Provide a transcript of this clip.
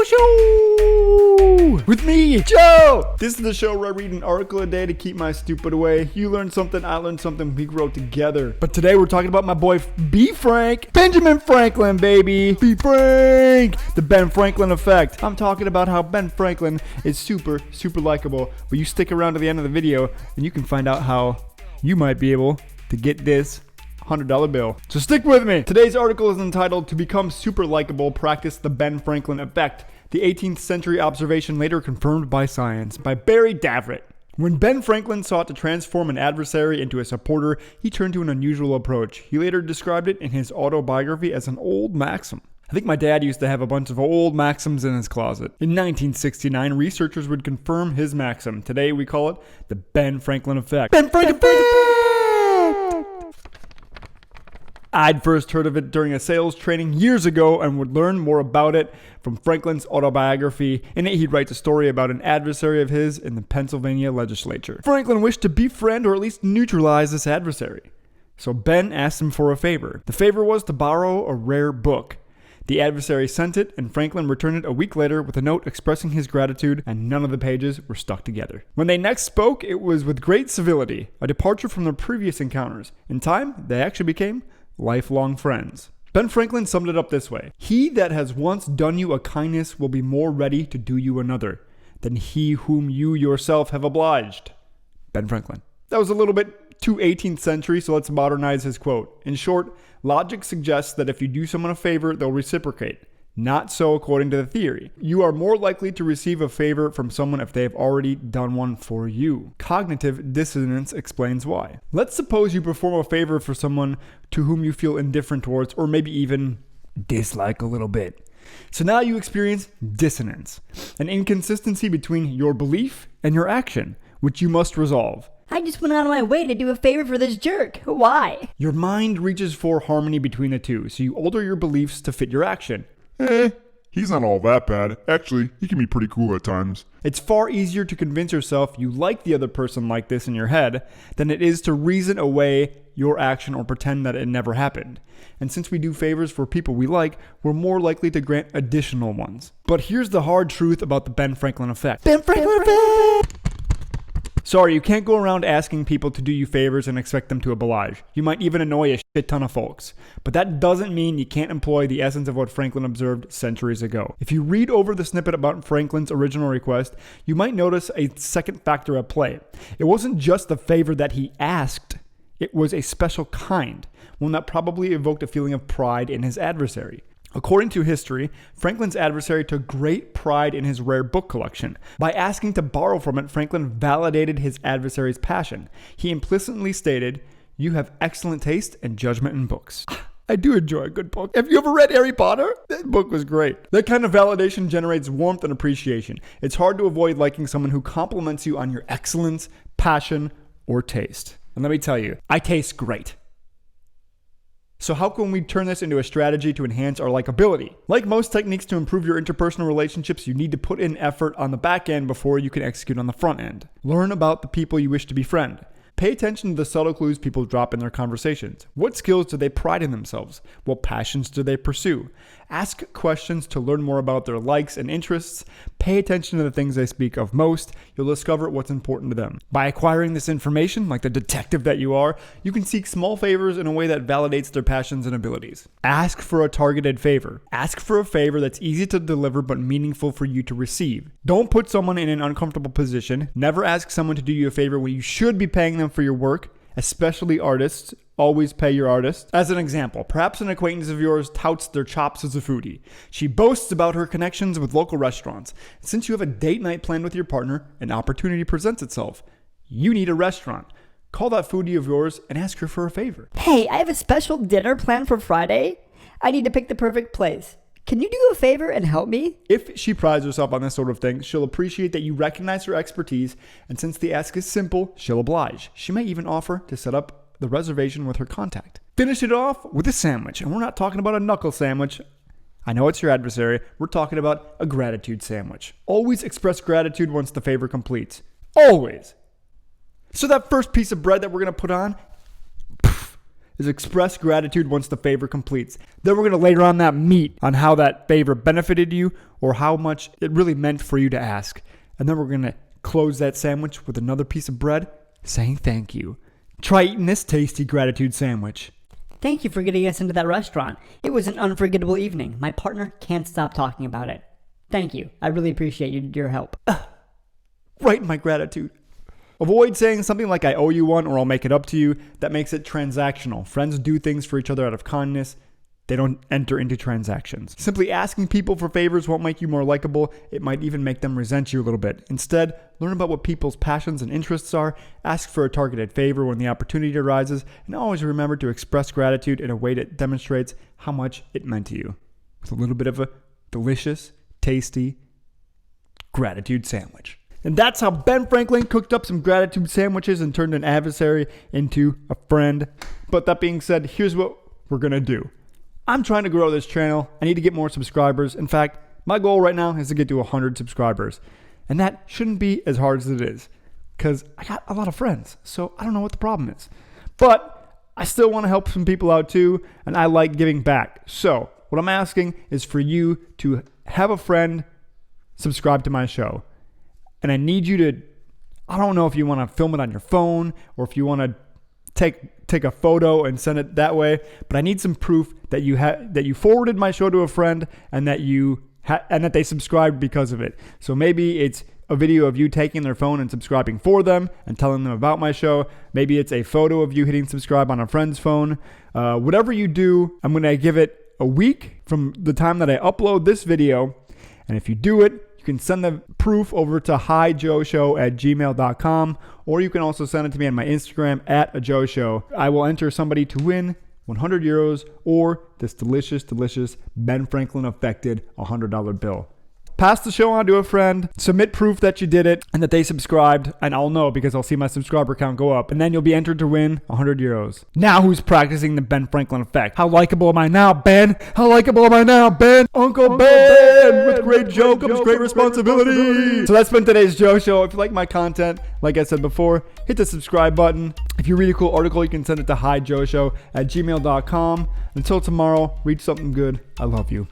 Hijoeshow with me, Joe. This is the show where I read an article a day to keep my stupid away. You learn something, I learn something, we grow together. But today we're talking about my boy B. Frank, Benjamin Franklin, baby. B. Frank, the Ben Franklin effect. I'm talking about how Ben Franklin is super likable. But you stick around to the end of the video and you can find out how you might be able to get this $100 bill. So stick with me. Today's article is entitled "To Become Super Likeable, Practice the Ben Franklin Effect. The 18th Century Observation Later Confirmed by Science" by Barry Davrit. When Ben Franklin sought to transform an adversary into a supporter, he turned to an unusual approach. He later described it in his autobiography as an old maxim. I think my dad used to have a bunch of old maxims in his closet. In 1969, researchers would confirm his maxim. Today we call it the Ben Franklin Effect. Ben Franklin Effect! I'd first heard of it during a sales training years ago and would learn more about it from Franklin's autobiography. In it, he writes a story about an adversary of his in the Pennsylvania legislature. Franklin wished to befriend or at least neutralize this adversary. So Ben asked him for a favor. The favor was to borrow a rare book. The adversary sent it, and Franklin returned it a week later with a note expressing his gratitude, and none of the pages were stuck together. When they next spoke, it was with great civility, a departure from their previous encounters. In time, they actually became lifelong friends. Ben Franklin summed it up this way: "He that has once done you a kindness will be more ready to do you another than he whom you yourself have obliged." Ben Franklin. That was a little bit too 18th century, so let's modernize his quote. In short, logic suggests that if you do someone a favor, they'll reciprocate. Not so according to the theory. You are more likely to receive a favor from someone if they have already done one for you. Cognitive dissonance explains why. Let's suppose you perform a favor for someone to whom you feel indifferent towards, or maybe even dislike a little bit. So now you experience dissonance, an inconsistency between your belief and your action, which you must resolve. I just went out of my way to do a favor for this jerk. Why? Your mind reaches for harmony between the two, so you alter your beliefs to fit your action. He's not all that bad. Actually, he can be pretty cool at times. It's far easier to convince yourself you like the other person like this in your head than it is to reason away your action or pretend that it never happened. And since we do favors for people we like, we're more likely to grant additional ones. But here's the hard truth about the Ben Franklin effect. Ben Franklin effect! Sorry, you can't go around asking people to do you favors and expect them to oblige. You might even annoy a shit ton of folks. But that doesn't mean you can't employ the essence of what Franklin observed centuries ago. If you read over the snippet about Franklin's original request, you might notice a second factor at play. It wasn't just the favor that he asked. It was a special kind, one that probably evoked a feeling of pride in his adversary. According to history, Franklin's adversary took great pride in his rare book collection. By asking to borrow from it, Franklin validated his adversary's passion. He implicitly stated, "You have excellent taste and judgment in books." I do enjoy a good book. Have you ever read Harry Potter? That book was great. That kind of validation generates warmth and appreciation. It's hard to avoid liking someone who compliments you on your excellence, passion, or taste. And let me tell you, I taste great. So how can we turn this into a strategy to enhance our likability? Like most techniques to improve your interpersonal relationships, you need to put in effort on the back end before you can execute on the front end. Learn about the people you wish to befriend. Pay attention to the subtle clues people drop in their conversations. What skills do they pride in themselves? What passions do they pursue? Ask questions to learn more about their likes and interests. Pay attention to the things they speak of most. You'll discover what's important to them. By acquiring this information, like the detective that you are, you can seek small favors in a way that validates their passions and abilities. Ask for a targeted favor. Ask for a favor that's easy to deliver but meaningful for you to receive. Don't put someone in an uncomfortable position. Never ask someone to do you a favor when you should be paying them for your work, especially artists. Always pay your artists. As an example, perhaps an acquaintance of yours touts their chops as a foodie. She boasts about her connections with local restaurants. Since you have a date night planned with your partner, an opportunity presents itself. You need a restaurant. Call that foodie of yours and ask her for a favor. Hey, I have a special dinner planned for Friday. I need to pick the perfect place. Can you do a favor and help me? If she prides herself on this sort of thing, she'll appreciate that you recognize her expertise, and since the ask is simple, she'll oblige. She may even offer to set up the reservation with her contact. Finish it off with a sandwich, and we're not talking about a knuckle sandwich. I know it's your adversary. We're talking about a gratitude sandwich. Always express gratitude once the favor completes. Always. So that first piece of bread that we're going to put on, is express gratitude once the favor completes. Then we're going to later on that meat on how that favor benefited you or how much it really meant for you to ask. And then we're going to close that sandwich with another piece of bread saying thank you. Try eating this tasty gratitude sandwich. Thank you for getting us into that restaurant. It was an unforgettable evening. My partner can't stop talking about it. Thank you. I really appreciate your help. Write my gratitude. Avoid saying something like I owe you one or I'll make it up to you. That makes it transactional. Friends do things for each other out of kindness. They don't enter into transactions. Simply asking people for favors won't make you more likable. It might even make them resent you a little bit. Instead, learn about what people's passions and interests are. Ask for a targeted favor when the opportunity arises. And always remember to express gratitude in a way that demonstrates how much it meant to you. With a little bit of a delicious, tasty gratitude sandwich. And that's how Ben Franklin cooked up some gratitude sandwiches and turned an adversary into a friend. But that being said, here's what we're going to do. I'm trying to grow this channel. I need to get more subscribers. In fact, my goal right now is to get to 100 subscribers. And that shouldn't be as hard as it is because I got a lot of friends. So I don't know what the problem is. But I still want to help some people out too. And I like giving back. So what I'm asking is for you to have a friend subscribe to my show. And I need you to, I don't know if you want to film it on your phone or if you want to take a photo and send it that way, but I need some proof that you forwarded my show to a friend and that and that they subscribed because of it. So maybe it's a video of you taking their phone and subscribing for them and telling them about my show. Maybe it's a photo of you hitting subscribe on a friend's phone. Whatever you do, I'm going to give it a week from the time that I upload this video. And if you do it, you can send the proof over to hijoeshow@gmail.com, or you can also send it to me on my Instagram @ajoeshow. I will enter somebody to win 100 euros or this delicious, delicious Ben Franklin affected $100 bill. Pass the show on to a friend, submit proof that you did it and that they subscribed, and I'll know because I'll see my subscriber count go up, and then you'll be entered to win 100 euros. Now who's practicing the Ben Franklin effect? How likable am I now, Ben? How likable am I now, Ben? Uncle Ben! With great joke comes great responsibility. So that's been today's Joe Show. If you like my content, like I said before, hit the subscribe button. If you read a cool article, you can send it to hijoeshow@gmail.com. Until tomorrow, read something good. I love you.